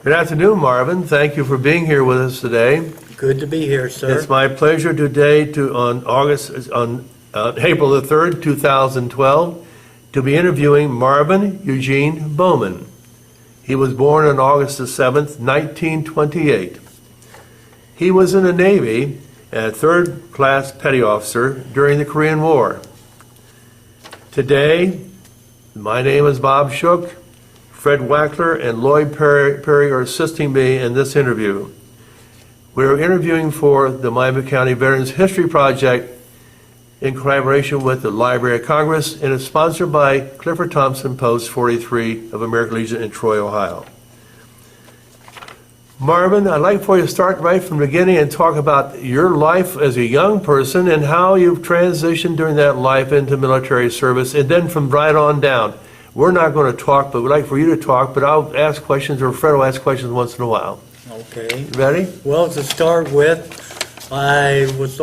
Good afternoon, Marvin. Thank you for being here with us today. Good to be here, sir. It's my pleasure today on April the 3rd, 2012, to be interviewing Marvin Eugene Bowman. He was born on August the 7th, 1928. He was in the Navy as a third-class petty officer during the Korean War. Today, my name is Bob Shook. Fred Wackler and Lloyd Perry are assisting me in this interview. We're interviewing for the Miami County Veterans History Project in collaboration with the Library of Congress, and is sponsored by Clifford Thompson Post 43 of American Legion in Troy, Ohio. Marvin, I'd like for you to start right from the beginning and talk about your life as a young person and how you've transitioned during that life into military service, and then from right on down. We're not going to talk, but we'd like for you to talk, but I'll ask questions, or Fred will ask questions once in a while. Okay. Ready? Well, to start with, I was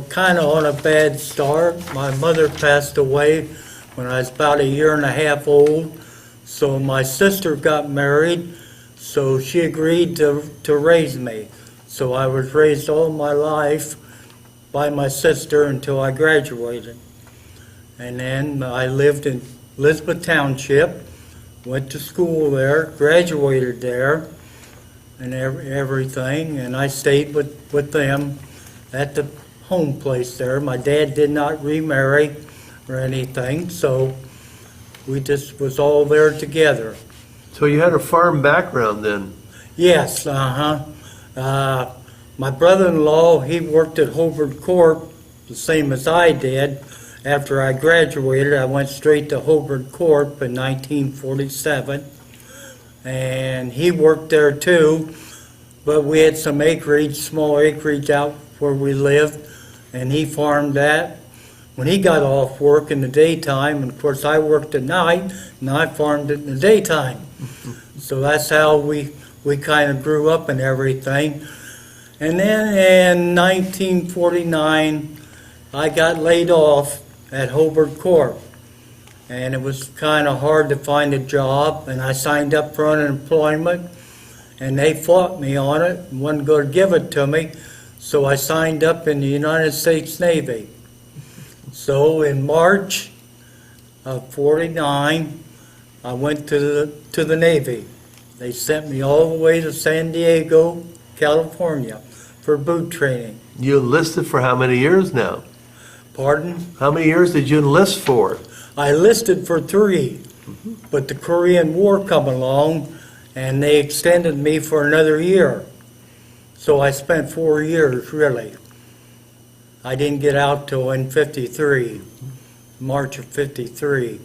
kind of on a bad start. My mother passed away when I was about a year and a half old, so my sister got married, so she agreed to raise me. So I was raised all my life by my sister until I graduated. And then I lived in Elizabeth Township, went to school there, graduated there, and everything, and I stayed with them at the home place there. My dad did not remarry or anything, so we just was all there together. So you had a farm background then? Yes, my brother-in-law, he worked at Hobart Corp, the same as I did. After I graduated, I went straight to Hobart Corp in 1947, and he worked there too, but we had some acreage, small acreage out where we lived, and he farmed that. When he got off work in the daytime, and of course I worked at night, and I farmed it in the daytime. So that's how we kind of grew up and everything. And then in 1949, I got laid off at Hobart Corp, and it was kind of hard to find a job, and I signed up for unemployment, and they fought me on it and wasn't going to give it to me, so I signed up in the United States Navy. So in March of '49, I went to the Navy. They sent me all the way to San Diego, California for boot training. You enlisted for how many years now? Pardon? How many years did you enlist for? I enlisted for 3, but the Korean War come along, and they extended me for another year. So I spent 4 years, really. I didn't get out till in '53, March of '53.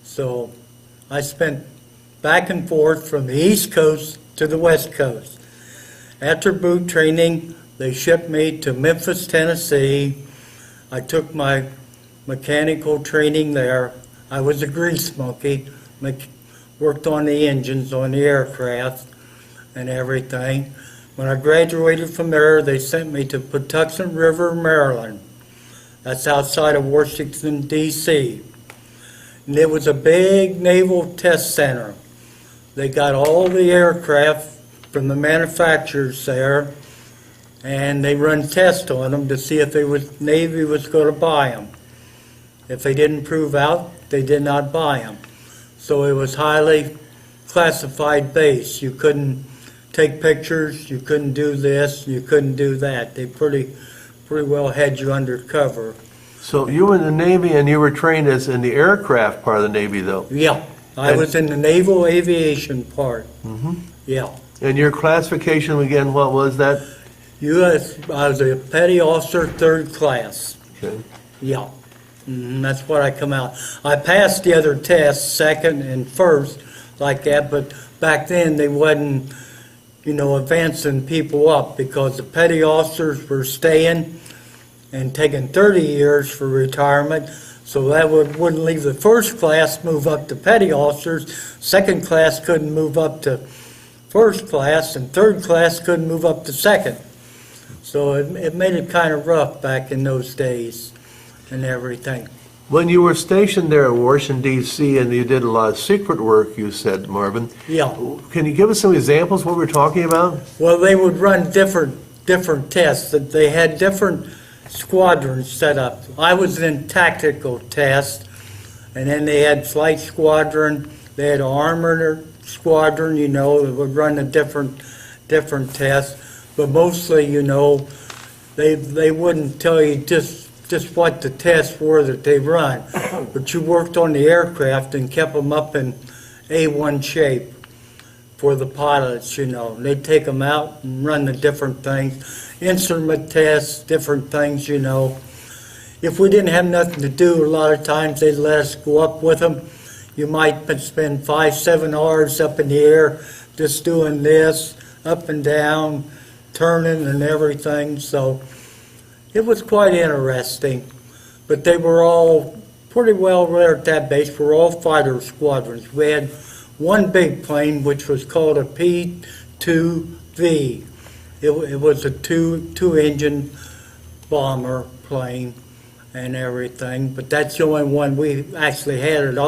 So I spent back and forth from the East Coast to the West Coast. After boot training, they shipped me to Memphis, Tennessee. I took my mechanical training there. I was a grease monkey, worked on the engines on the aircraft and everything. When I graduated from there, they sent me to Patuxent River, Maryland. That's outside of Washington, D.C. And it was a big naval test center. They got all the aircraft from the manufacturers there, and they run tests on them to see if Navy was going to buy them. If they didn't prove out, they did not buy them. So it was highly classified base. You couldn't take pictures, you couldn't do this, you couldn't do that. They pretty well had you undercover. So you were in the Navy and you were trained as in the aircraft part of the Navy, though? Yeah, I was in the naval aviation part. Mm-hmm. Yeah. And your classification, again, what was that? I was a petty officer, 3rd class. Okay. Yeah, that's what I come out. I passed the other tests, 2nd and 1st, like that, but back then they wasn't, advancing people up, because the petty officers were staying and taking 30 years for retirement, so that wouldn't leave the 1st class move up to petty officers, 2nd class couldn't move up to 1st class, and 3rd class couldn't move up to 2nd. So it made it kind of rough back in those days and everything. When you were stationed there at Washington D.C. and you did a lot of secret work, you said, Marvin, Yeah. can you give us some examples of what we're talking about? Well, they would run different tests. That they had different squadrons set up. I was in tactical test, and then they had flight squadron. They had armored squadron. That would run the different tests. But mostly, they wouldn't tell you just what the tests were that they run. But you worked on the aircraft and kept them up in A1 shape for the pilots, They'd take them out and run the different things, instrument tests, different things, If we didn't have nothing to do, a lot of times they'd let us go up with them. You might spend 5-7 hours up in the air just doing this, up and down, turning and everything. So it was quite interesting. But they were all pretty well there at that base. We're all fighter squadrons. We had one big plane, which was called a P-2V. It was a two-engine bomber plane and everything. But that's the only one we actually had at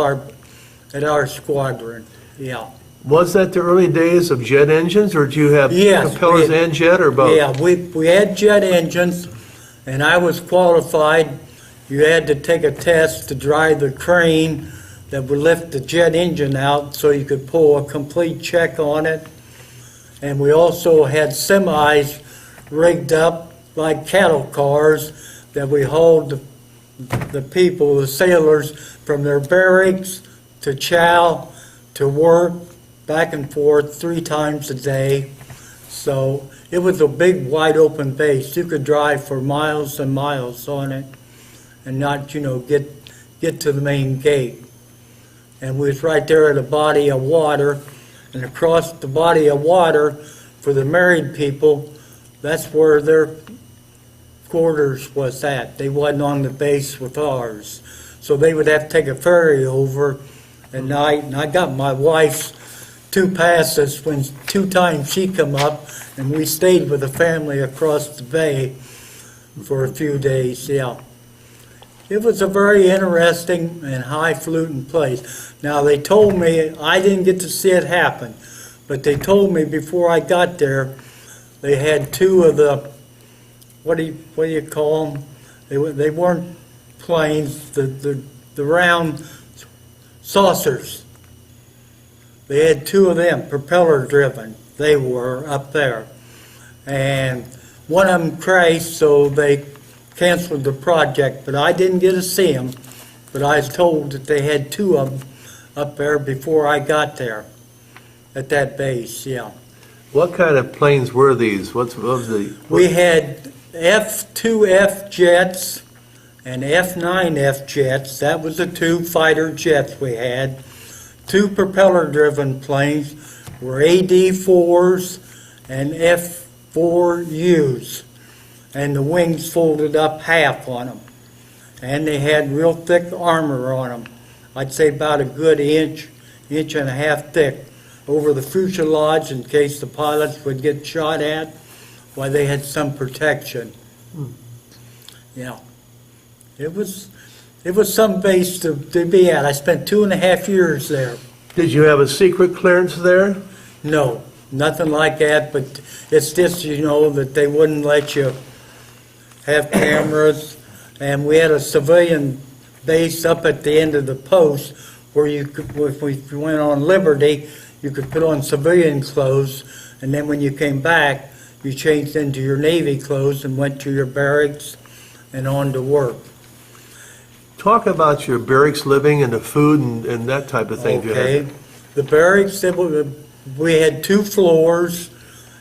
our squadron. Yeah. Was that the early days of jet engines, or did you have Yes, propellers and jet, or both? Yeah, we had jet engines, and I was qualified. You had to take a test to drive the crane that would lift the jet engine out so you could pull a complete check on it. And we also had semis rigged up like cattle cars that we hauled the people, the sailors, from their barracks to chow to work, back and forth 3 times a day. So it was a big, wide open base. You could drive for miles and miles on it and not, get to the main gate. And we was right there at a body of water, and across the body of water for the married people, that's where their quarters was at. They wasn't on the base with ours. So they would have to take a ferry over at night, and I got my wife's 2 passes when 2 times she come up, and we stayed with the family across the bay for a few days. Yeah, it was a very interesting and highfalutin place. Now they told me, I didn't get to see it happen, but they told me before I got there they had 2 of the what do you call them? They weren't planes, the round saucers. They had 2 of them, propeller driven. They were up there. And one of them crashed, so they canceled the project, but I didn't get to see them. But I was told that they had 2 of them up there before I got there at that base, yeah. What kind of planes were these? What was the... We had F-2F jets and F-9F jets. That was the 2 fighter jets we had. 2 propeller-driven planes were AD-4s and F-4Us, and the wings folded up half on them. And they had real thick armor on them. I'd say about a good inch and a half thick over the fuselage in case the pilots would get shot at, while they had some protection. Yeah. It was some base to be at. I spent 2.5 years there. Did you have a secret clearance there? No, nothing like that, but it's just, that they wouldn't let you have cameras. And we had a civilian base up at the end of the post where you could, if we went on liberty, you could put on civilian clothes, and then when you came back, you changed into your Navy clothes and went to your barracks and on to work. Talk about your barracks living and the food and that type of thing. Okay. The barracks, we had 2 floors,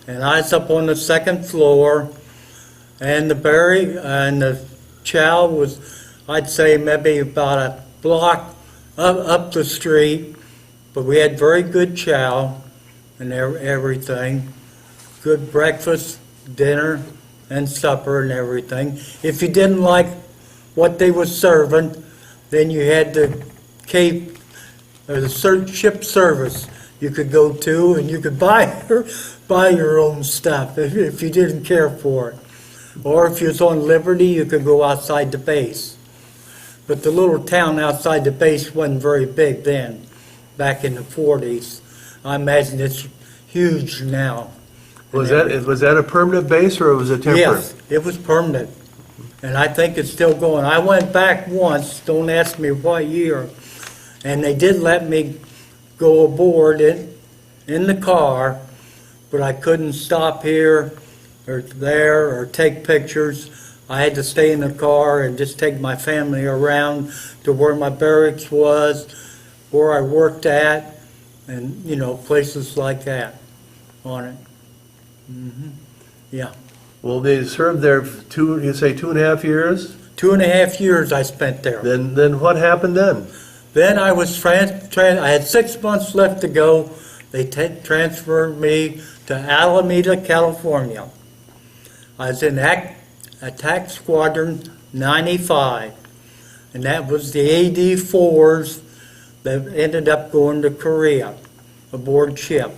and I was up on the 2nd floor, and the barrack and the chow was, I'd say, maybe about a block up the street, but we had very good chow and everything. Good breakfast, dinner, and supper and everything. If you didn't like what they was serving, then you had the Cape, or the ship service you could go to, and you could buy your own stuff if you didn't care for it. Or if you was on liberty, you could go outside the base. But the little town outside the base wasn't very big then, back in the 40s. I imagine it's huge now. Was that a permanent base or was it temporary? Yes, it was permanent. And I think it's still going. I went back once, don't ask me what year, and they did let me go aboard in the car, but I couldn't stop here or there or take pictures. I had to stay in the car and just take my family around to where my barracks was, where I worked at, and, places like that on it. Yeah. Well, they served there you say 2.5 years? 2.5 years I spent there. Then what happened then? Then I was I had 6 months left to go. They transferred me to Alameda, California. I was in Attack Squadron 95, and that was the AD-4s that ended up going to Korea aboard ship.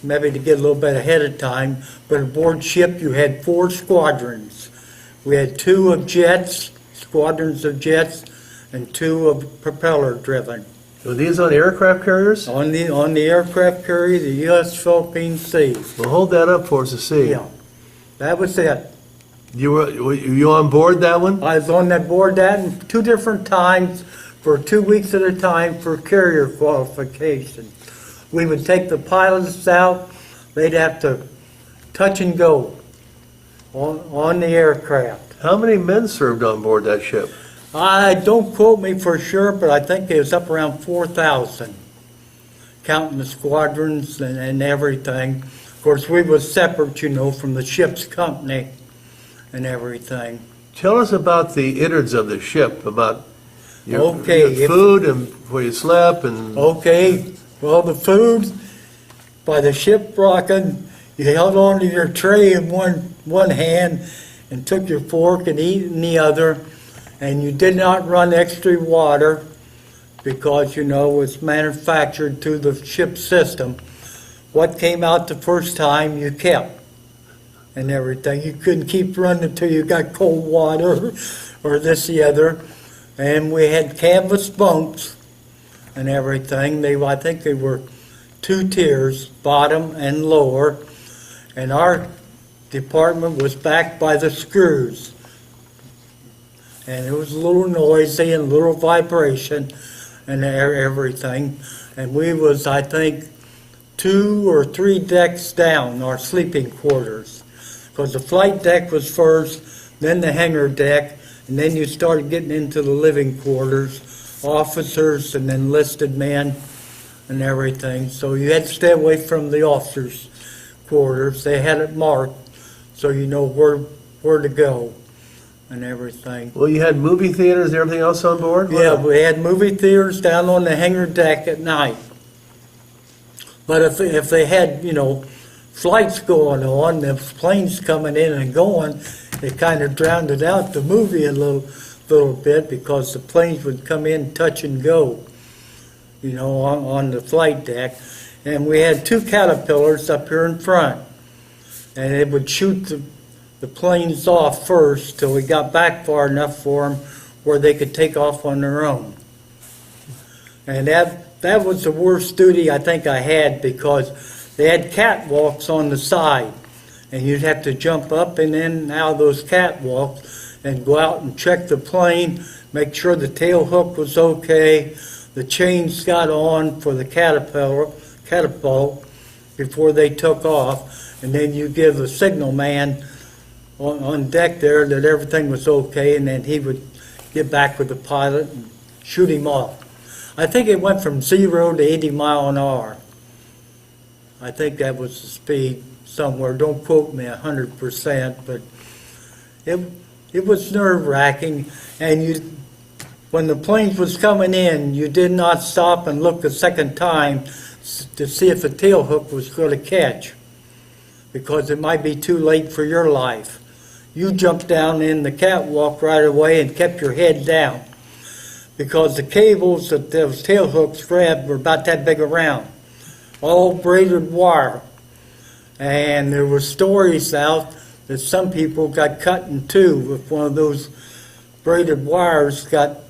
Maybe to get a little bit ahead of time, but aboard ship you had 4 squadrons. We had 2 of jets, squadrons of jets, and 2 of propeller-driven. Were these on aircraft carriers? On the aircraft carrier, the U.S. Philippine Sea. Well, hold that up for us to see. Yeah, that was it. Were you on board that one? I was on that board that in 2 different times for 2 weeks at a time for carrier qualification. We would take the pilots out. They'd have to touch and go on the aircraft. How many men served on board that ship? Don't quote me for sure, but I think it was up around 4,000, counting the squadrons and everything. Of course, we was separate, from the ship's company and everything. Tell us about the innards of the ship, about your Okay, food and where you slept and... Okay, well, the food, by the ship rocking, you held on to your tray in one hand and took your fork and ate in the other, and you did not run extra water because, it's manufactured through the ship system. What came out the first time, you kept and everything. You couldn't keep running until you got cold water or this, the other. And we had canvas bunks and everything. I think they were 2 tiers, bottom and lower. And our department was backed by the screws. And it was a little noisy and a little vibration and everything. And we was, I think, 2 or 3 decks down, our sleeping quarters. Because the flight deck was first, then the hangar deck, and then you started getting into the living quarters, officers and enlisted men and everything. So you had to stay away from the officers' quarters. They had it marked, so you know where to go and everything. Well, you had movie theaters and everything else on board? Yeah, we had movie theaters down on the hangar deck at night. But if they had, flights going on, the planes coming in and going, it kind of drowned it out, the movie a little bit, because the planes would come in, touch and go, on the flight deck. And we had 2 Caterpillars up here in front, and it would shoot the planes off first till we got back far enough for them where they could take off on their own. And that was the worst duty I think I had, because they had catwalks on the side, and you'd have to jump up and in and out of those catwalks and go out and check the plane, make sure the tail hook was okay, the chains got on for the catapult before they took off, and then you give the signal man on deck there that everything was okay, and then he would get back with the pilot and shoot him off. I think it went from 0 to 80 miles an hour. I think that was the speed somewhere. Don't quote me 100%, but it was nerve-wracking. And when the planes was coming in, you did not stop and look a second time to see if the tail hook was going to catch, because it might be too late for your life. You jumped down in the catwalk right away and kept your head down, because the cables that those tail hooks grabbed were about that big around, all braided wire. And there were stories out that some people got cut in 2 with one of those braided wires got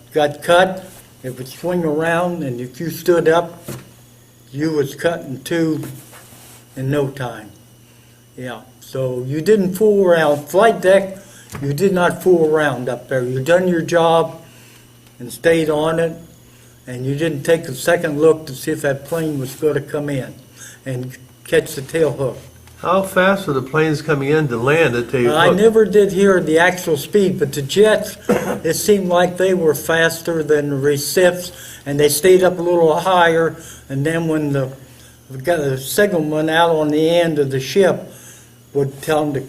cut, it would swing around, and if you stood up, you was cut in two in no time. Yeah, so you didn't fool around. Flight deck, you did not fool around up there. You done your job and stayed on it, and you didn't take a second look to see if that plane was going to come in and catch the tail hook. How fast were the planes coming in to land that they I hooked? never did hear the actual speed, but the jets, it seemed like they were faster than the recips, and they stayed up a little higher, and then when the signalman out on the end of the ship would tell them to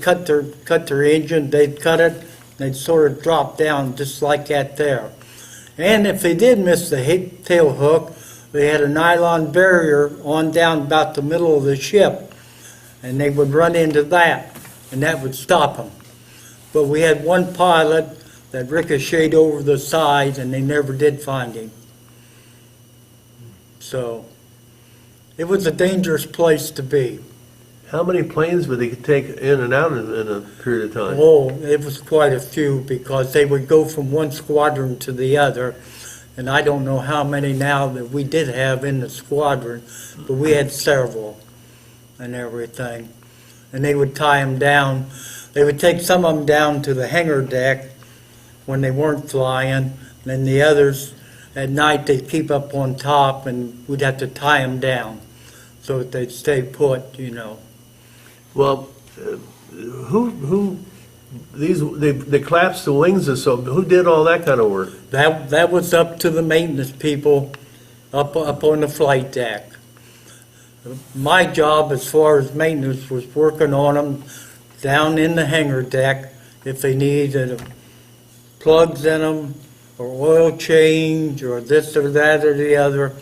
cut their engine, they'd cut it, they'd sort of drop down just like that there. And if they did miss the tail hook, they had a nylon barrier on down about the middle of the ship, and they would run into that, and that would stop them. But we had one pilot that ricocheted over the side, and they never did find him. So it was a dangerous place to be. How many planes would they take in and out in a period of time? Oh, it was quite a few, because they would go from one squadron to the other. And I don't know how many now that we did have in the squadron, but we had several and everything. And they would tie them down. They would take some of them down to the hangar deck when they weren't flying. And then the others, at night, they'd keep up on top, and we'd have to tie them down so that they'd stay put, you know. Well, they collapsed the wings or so. Who did all that kind of work? That was up to the maintenance people up on the flight deck. My job as far as maintenance was working on them down in the hangar deck if they needed plugs in them or oil change or this or that or the other.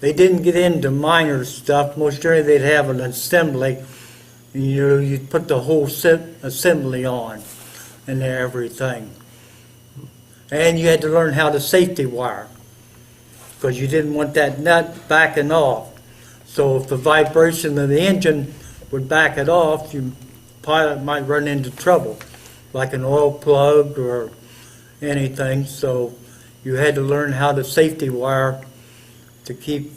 They didn't get into minor stuff. Most generally they'd have an assembly, and you'd put the whole assembly on and everything. And you had to learn how to safety wire, because you didn't want that nut backing off. So if the vibration of the engine would back it off, your pilot might run into trouble, like an oil plug or anything. So you had to learn how to safety wire to keep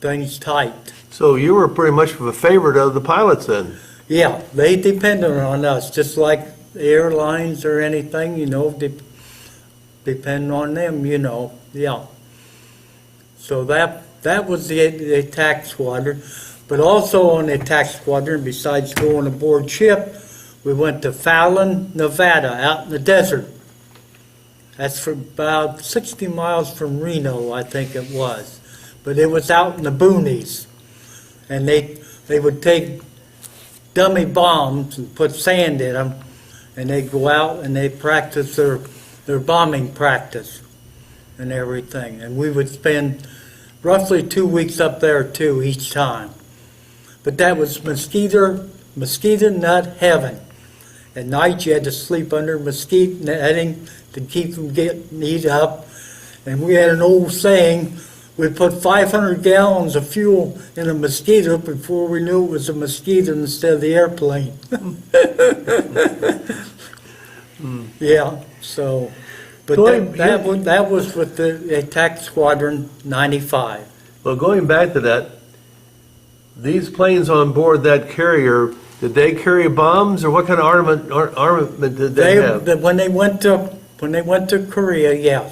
things tight. So you were pretty much a favorite of the pilots then? Yeah, they depended on us, just like airlines or anything, depend on them, yeah. So that was the attack squadron. But also on the attack squadron, besides going aboard ship, we went to Fallon, Nevada, out in the desert. That's for about 60 miles from Reno, I think it was. But it was out in the boonies. And they would take dummy bombs and put sand in them, and they'd go out and they'd practice their bombing practice and everything. And we would spend roughly 2 weeks up there too each time. But that was mosquito nut heaven. At night you had to sleep under mosquito netting to keep from getting eat up. And we had an old saying, we put 500 gallons of fuel in a mosquito before we knew it was a mosquito instead of the airplane. Yeah, so, but that was with the attack squadron 95. Well, going back to that, these planes on board that carrier, did they carry bombs, or what kind of armament did they have? When they went to Korea, yeah,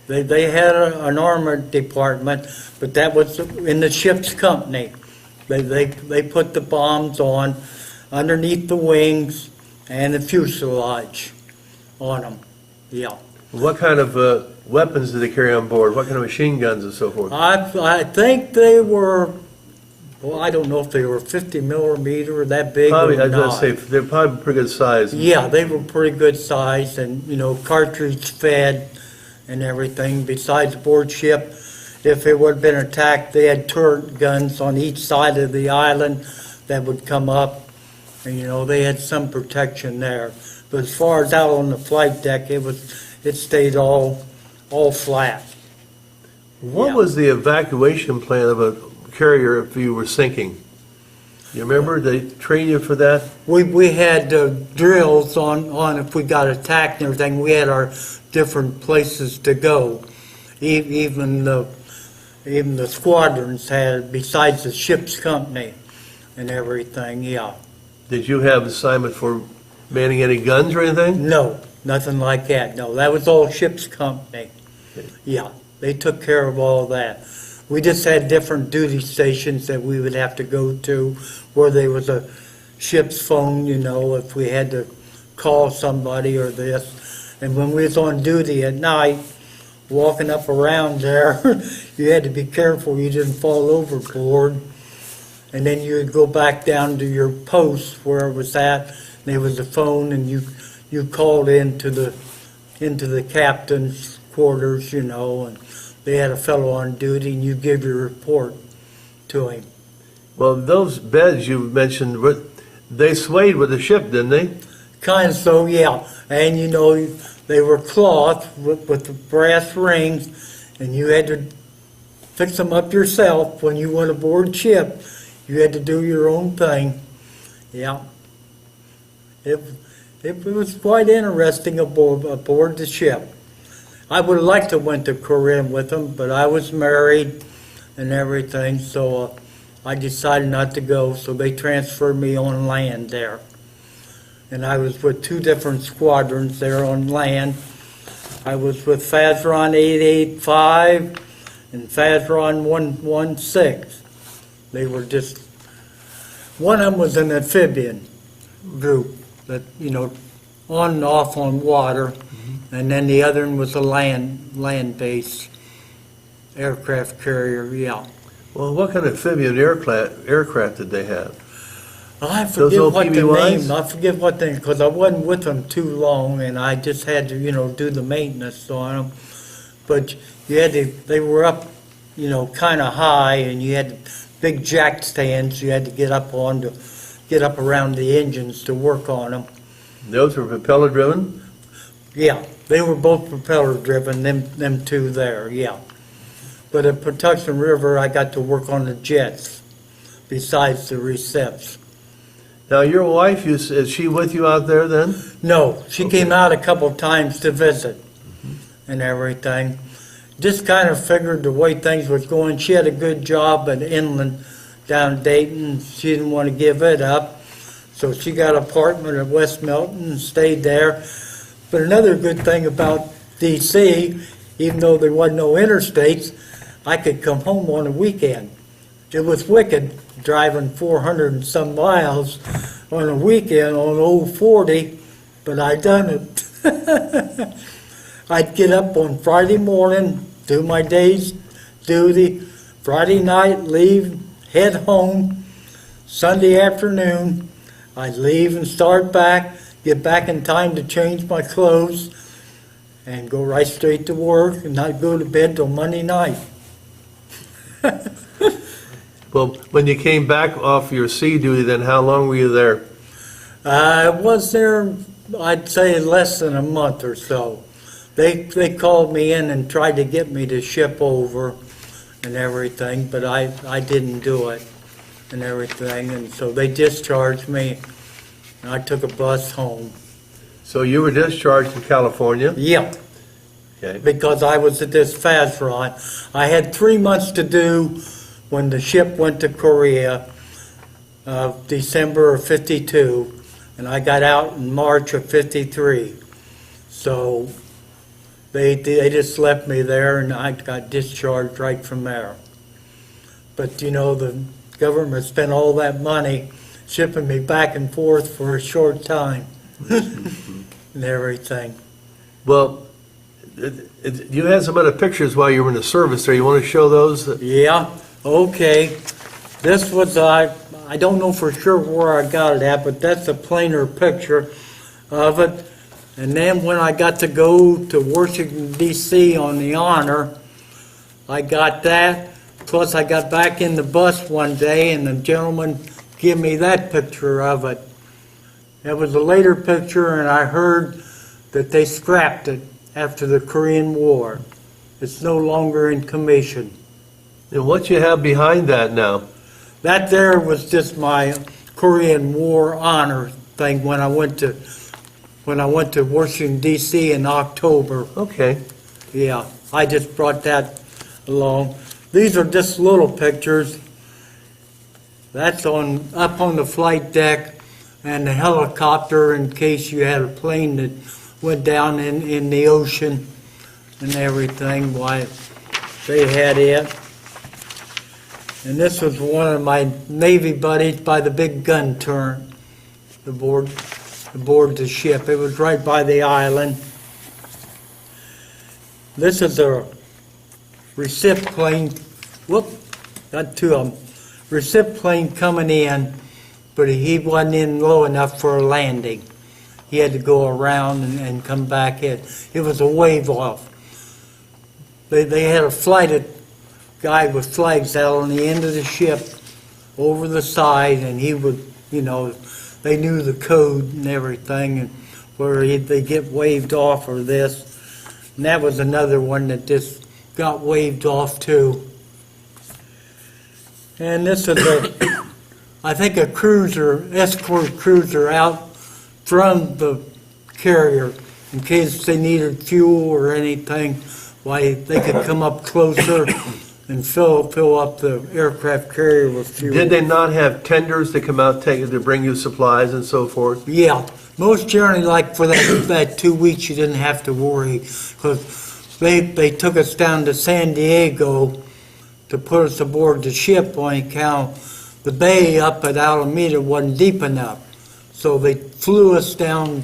they had an armored department, but that was in the ship's company. They put the bombs on underneath the wings and the fuselage on them. Yeah. What kind of weapons did they carry on board? What kind of machine guns and so forth? I think they were. Well, I don't know if they were 50 millimeter or that big Probably, or I was not. going to say, they're probably pretty good size. Yeah, they were pretty good size and, cartridge fed and everything. Besides aboard ship, if it would have been attacked, they had turret guns on each side of the island that would come up. And, they had some protection there. But as far as out on the flight deck, it stayed all flat. What Yeah. was the evacuation plan of a carrier if you were sinking? You remember they trained you for that? We had drills on if we got attacked and everything. We had our different places to go. Even the squadrons had, besides the ship's company and everything, yeah. Did you have assignment for manning any guns or anything? No, nothing like that. No, that was all ship's company. Okay. Yeah, they took care of all that. We just had different duty stations that we would have to go to where there was a ship's phone, you know, if we had to call somebody or this. And when we was on duty at night, walking up around there, you had to be careful you didn't fall overboard. And then you would go back down to your post where it was at. There was a phone, and you called into the captain's quarters, you know, and they had a fellow on duty, and you give your report to him. Well, those beds you mentioned, they swayed with the ship, didn't they? Kind of so, yeah. And you know, they were cloth with the brass rings, and you had to fix them up yourself when you went aboard ship. You had to do your own thing. Yeah. It was quite interesting aboard the ship. I would have liked to went to Korea with them, but I was married and everything, so I decided not to go, so they transferred me on land there. And I was with two different squadrons there on land. I was with Fazron 885 and Fazron 116. They were just, one of them was an amphibian group that, you know, on and off on water, and then the other one was a land-based aircraft carrier, yeah. Well, what kind of amphibian aircraft did they have? I Those forget old what the PBYs? name, I forget what they, because I wasn't with them too long, and I just had to, you know, do the maintenance on them. But you had to, they were up, you know, kind of high, and you had big jack stands you had to get up on to get up around the engines to work on them. Those were propeller driven? Yeah, they were both propeller driven, them two there, yeah. But at Patuxent River, I got to work on the jets besides the receps. Now, your wife, is she with you out there then? No, she came out a couple times to visit and everything. Just kind of figured the way things was going. She had a good job at Inland down in Dayton. She didn't want to give it up. So she got an apartment at West Milton and stayed there. But another good thing about D.C., even though there wasn't no interstates, I could come home on a weekend. It was wicked driving 400 and some miles on a weekend on old 40, but I done it. I'd get up on Friday morning, do my day's duty, Friday night, leave, head home, Sunday afternoon, I'd leave and start back, get back in time to change my clothes, and go right straight to work and not go to bed till Monday night. Well, when you came back off your sea duty, then how long were you there? I was there, I'd say less than a month or so. They called me in and tried to get me to ship over and everything, but I didn't do it and everything, and so they discharged me, and I took a bus home. So you were discharged from California? Yeah, Okay. because I was at this Fazron. I had 3 months to do when the ship went to Korea, December of '52, and I got out in March of '53. So they just left me there, and I got discharged right from there. But you know, the government spent all that money shipping me back and forth for a short time and everything. Well, you had some other pictures while you were in the service there. You want to show those? Yeah, okay. This was, I don't know for sure where I got it at, but that's a plainer picture of it. And then when I got to go to Washington, D.C. on the honor, I got that. Plus, I got back in the bus one day, and the gentleman gave me that picture of it. It was a later picture, and I heard that they scrapped it after the Korean War. It's no longer in commission. And what you have behind that now? That there was just my Korean War honor thing when I went to Washington D.C. in October. Okay. Yeah, I just brought that along. These are just little pictures. That's up on the flight deck, and the helicopter in case you had a plane that went down in the ocean and everything. Why they had it. And this was one of my Navy buddies by the big gun turret aboard the ship. It was right by the island. This is a recip plane. Whoop, got two of them. Recip plane coming in, but he wasn't in low enough for a landing. He had to go around and come back in. It was a wave off. They had a flight guy with flags out on the end of the ship over the side, and he would, they knew the code and everything, and where they get waved off or this. And that was another one that just got waved off too. And this is I think a cruiser, escort cruiser out from the carrier in case they needed fuel or anything. Why they could come up closer and fill up the aircraft carrier with fuel. Did they not have tenders to come out to bring you supplies and so forth? Yeah, most generally, like for that 2 weeks, you didn't have to worry because they took us down to San Diego to put us aboard the ship on account the bay up at Alameda wasn't deep enough, so they flew us down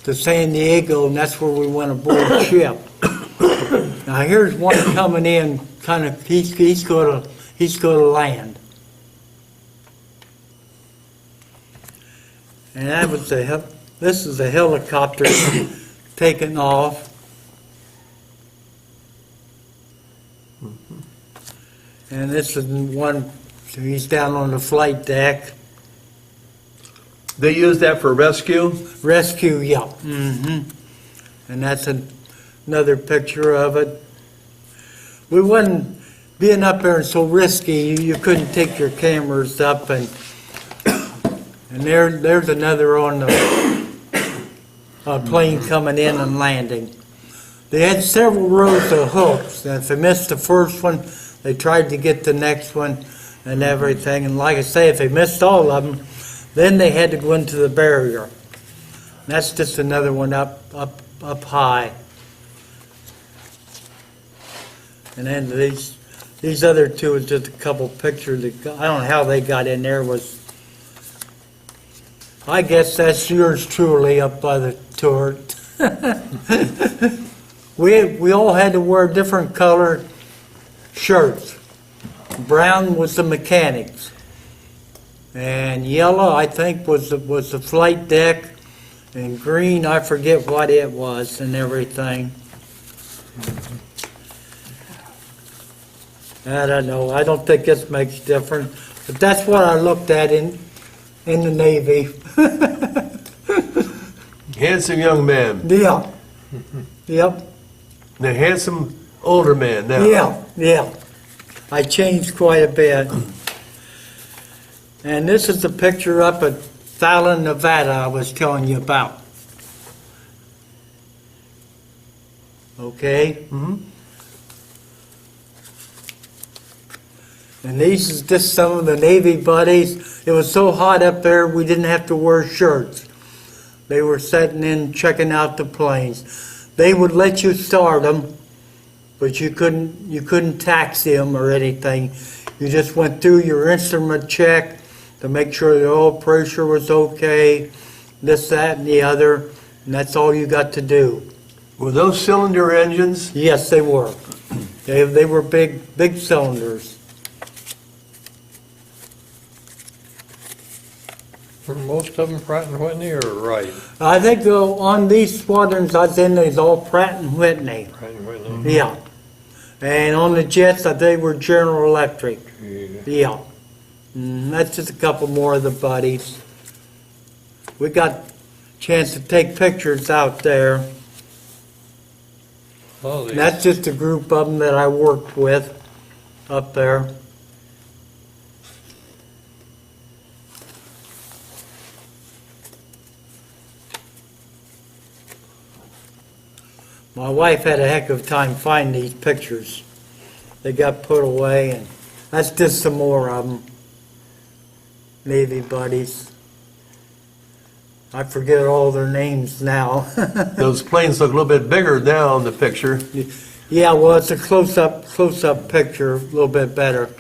to San Diego, and that's where we went aboard the ship. Now here's one coming in. Kind of, he's going to land, and that was this is a helicopter taking off, and this is one. He's down on the flight deck. They use that for rescue? Rescue, yeah. And that's another picture of it. We wasn't being up there so risky. You couldn't take your cameras up, and there's another on the plane coming in and landing. They had several rows of hooks, and if they missed the first one, they tried to get the next one and everything. And like I say, if they missed all of them, then they had to go into the barrier. And that's just another one up high. And then these other two is just a couple pictures. I don't know how they got in there. I guess that's yours truly up by the turret. We all had to wear different colored shirts. Brown was the mechanics, and yellow I think was the flight deck, and green I forget what it was and everything. I don't know. I don't think this makes a difference, but that's what I looked at in the Navy. Handsome young man. Yeah. Yep. The handsome older man now. Yeah. I changed quite a bit. And this is the picture up at Fallon, Nevada I was telling you about. Okay? And these is just some of the Navy buddies. It was so hot up there we didn't have to wear shirts. They were sitting in checking out the planes. They would let you start them, but you couldn't taxi them or anything. You just went through your instrument check to make sure the oil pressure was okay, this, that, and the other, and that's all you got to do. Were those cylinder engines? Yes, they were. They were big cylinders. Were most of them Pratt and Whitney or Wright? I think on these squadrons I was in, it's all Pratt and Whitney. Pratt and Whitney. Yeah. And on the jets, they were General Electric. Yeah. That's just a couple more of the buddies. We got a chance to take pictures out there. Oh, And that's just a group of them that I worked with up there. My wife had a heck of a time finding these pictures. They got put away, and that's just some more of them. Navy buddies. I forget all their names now. Those planes look a little bit bigger now in the picture. Yeah, well, it's a close-up picture, a little bit better.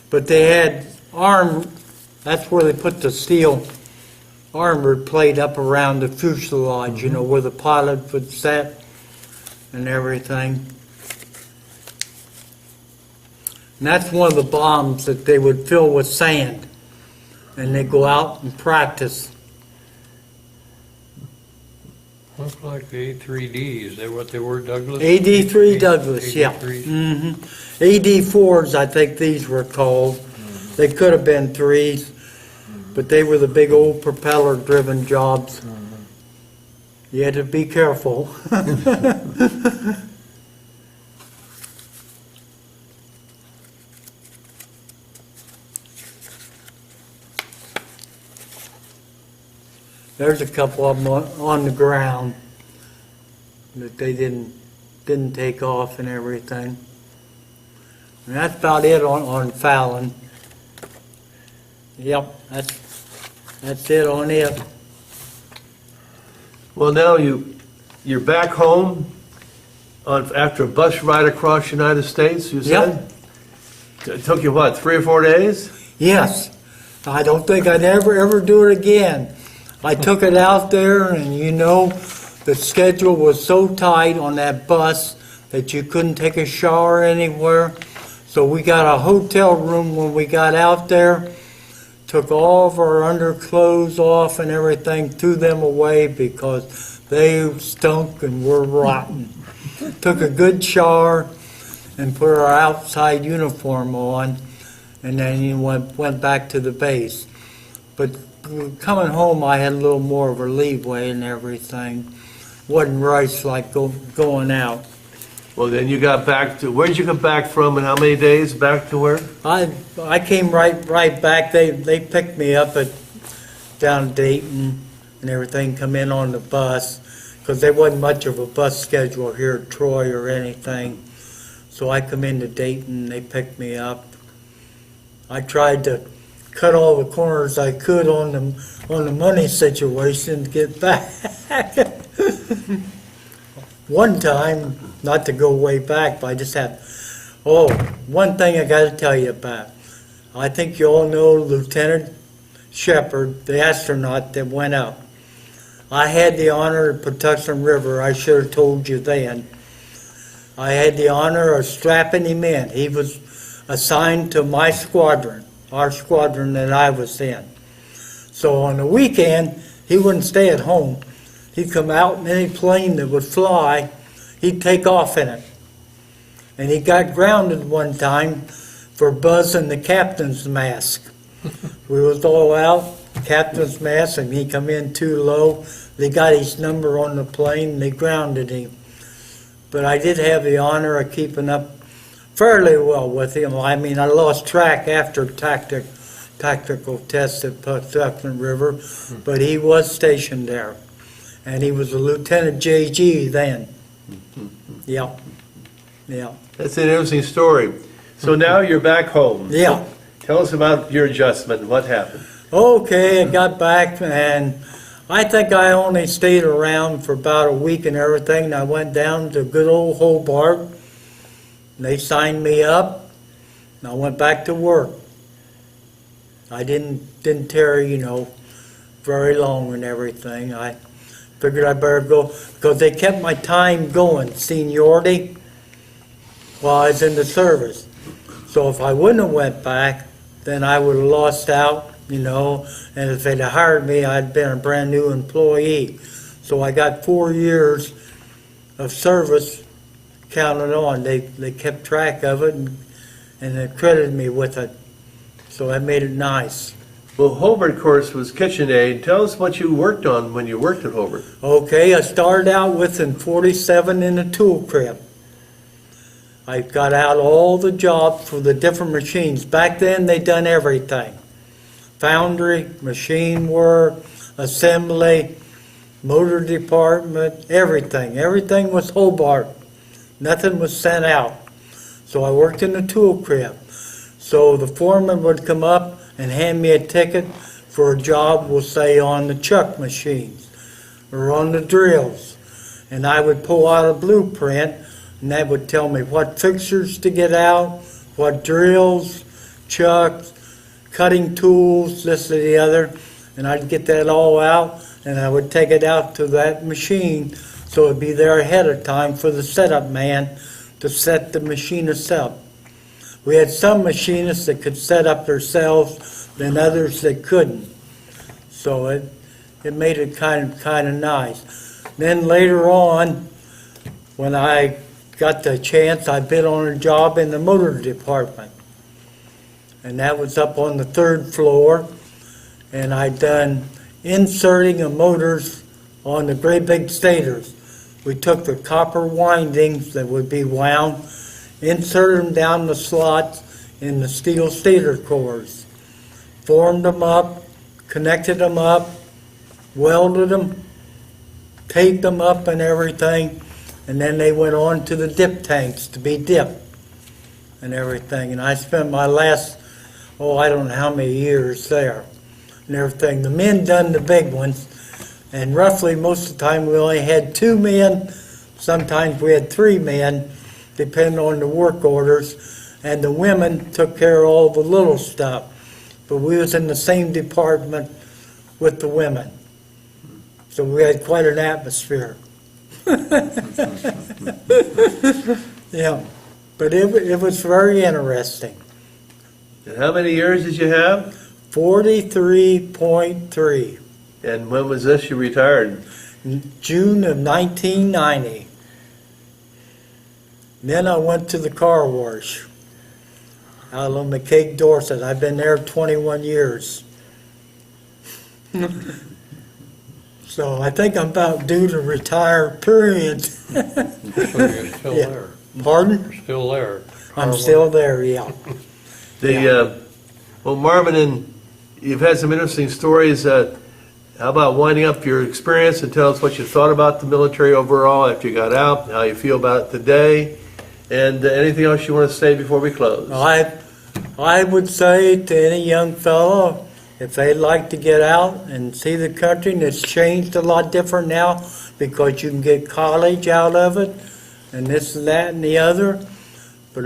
But they had that's where they put the steel armored plate up around the fuselage, you know, where the pilot would sit and everything. And that's one of the bombs that they would fill with sand, and they go out and practice. Looks like the A3D, is that what they were, Douglas? AD-3 Douglas, yeah. AD-3s? AD-4s, I think these were called. They could have been 3s, but they were the big old propeller-driven jobs. You had to be careful. There's a couple of them on the ground that they didn't take off and everything. And that's about it on Fallon. Yep, that's it on it. Well, now you're back home after a bus ride across the United States, you said? It took you, what, 3 or 4 days? Yes, I don't think I'd ever do it again. I took it out there, and you know, the schedule was so tight on that bus that you couldn't take a shower anywhere. So we got a hotel room when we got out there, took all of our underclothes off and everything, threw them away because they stunk and were rotten. Took a good shower and put our outside uniform on, and then went back to the base. But coming home, I had a little more of a leeway and everything. Wasn't rushed like going out. Well, then you got back to, where'd you come back from and how many days back to where? I came right back. They picked me up down in Dayton and everything, come in on the bus, because there wasn't much of a bus schedule here at Troy or anything. So I come into Dayton, they picked me up. I tried to cut all the corners I could on the money situation to get back. One time, not to go way back, but I just had, one thing I got to tell you about. I think you all know Lieutenant Shepard, the astronaut that went up. I had the honor of Patuxent River. I should have told you then. I had the honor of strapping him in. He was assigned to my squadron, our squadron that I was in. So on the weekend, he wouldn't stay at home. He'd come out in any plane that would fly, he'd take off in it. And he got grounded one time for buzzing the captain's mask. We was all out, captain's mask, and he come in too low. They got his number on the plane, and they grounded him. But I did have the honor of keeping up fairly well with him. I mean, I lost track after tactical tests at Patuxent River, but he was stationed there. And he was a Lieutenant JG then. Yeah. That's an interesting story. So now you're back home. Yeah. Tell us about your adjustment. What happened? Okay, I got back, and I think I only stayed around for about a week and everything. And I went down to good old Hobart. And they signed me up, and I went back to work. I didn't tarry, very long and everything. I figured I better go, because they kept my time going, seniority, while I was in the service. So if I wouldn't have went back, then I would have lost out, and if they'd have hired me, I'd been a brand new employee. So I got 4 years of service counted on. They kept track of it, and they credited me with it. So that made it nice. Well, Hobart, of course, was KitchenAid. Tell us what you worked on when you worked at Hobart. Okay, I started out with in 47 in the tool crib. I got out all the jobs for the different machines. Back then, they done everything. Foundry, machine work, assembly, motor department, everything. Everything was Hobart. Nothing was sent out. So I worked in the tool crib. So the foreman would come up and hand me a ticket for a job, we'll say, on the chuck machines or on the drills. And I would pull out a blueprint, and that would tell me what fixtures to get out, what drills, chucks, cutting tools, this and the other. And I'd get that all out, and I would take it out to that machine so it'd be there ahead of time for the setup man to set the machinist up. We had some machinists that could set up themselves, and others that couldn't. So it made it kind of nice. Then later on, when I got the chance, I bid on a job in the motor department. And that was up on the 3rd floor. And I'd done inserting of motors on the great big stators. We took the copper windings that would be wound, inserted them down the slots in the steel stator cores, formed them up, connected them up, welded them, taped them up and everything, and then they went on to the dip tanks to be dipped and everything. And I spent my last, I don't know how many years there and everything. The men done the big ones, and roughly most of the time we only had 2 men. Sometimes we had 3 men, depending on the work orders, and the women took care of all the little stuff. But we was in the same department with the women. So we had quite an atmosphere. Yeah, but it was very interesting. And how many years did you have? 43.3. And when was this you retired? June of 1990. Then I went to the car wash out on McCaig, Dorset. I've been there 21 years. So I think I'm about due to retire, period. So you're still Yeah. there. Pardon? You're still there. I'm still there, yeah. Well, Marvin, and you've had some interesting stories. How about winding up your experience and tell us what you thought about the military overall after you got out, how you feel about it today, and anything else you want to say before we close? I would say to any young fellow, if they'd like to get out and see the country, and it's changed a lot different now because you can get college out of it and this and that and the other, but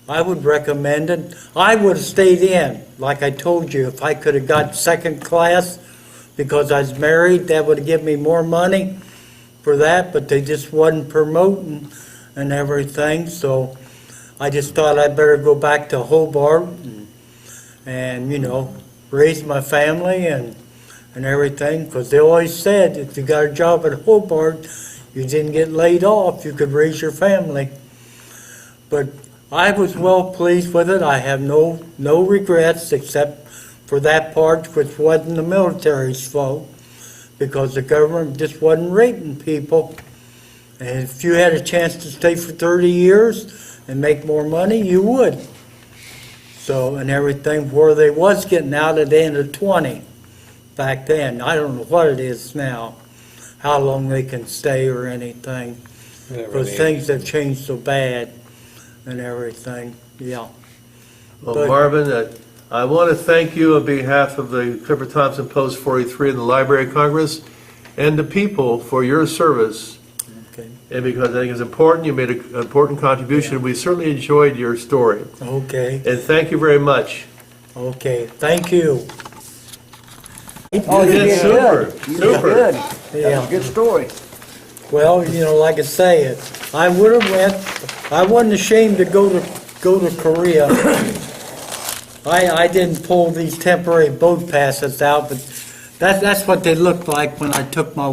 I would recommend it. I would have stayed in, like I told you, if I could have got 2nd class because I was married, that would have given me more money for that, but they just wasn't promoting and everything, so I just thought I'd better go back to Hobart and raise my family and everything, because they always said if you got a job at Hobart, you didn't get laid off, you could raise your family. But I was well pleased with it. I have no regrets except for that part which wasn't the military's fault, because the government just wasn't rating people. And if you had a chance to stay for 30 years and make more money, you would. So, and everything, where they was getting out at the end of 20 back then. I don't know what it is now, how long they can stay or anything, because things have changed so bad and everything, yeah. Well, But- Marvin, I want to thank you on behalf of the Clifford Thompson Post 43 and the Library of Congress and the people for your service. Okay. And because I think it's important, you made an important contribution. We certainly enjoyed your story. Okay, And thank you very much. okay, thank you. Oh, you did did super, good. You super. did good. That Yeah. was a good story. Well, like I say, I would have went. I wasn't ashamed to go to Korea. I didn't pull these temporary boat passes out, but that's what they looked like when I took my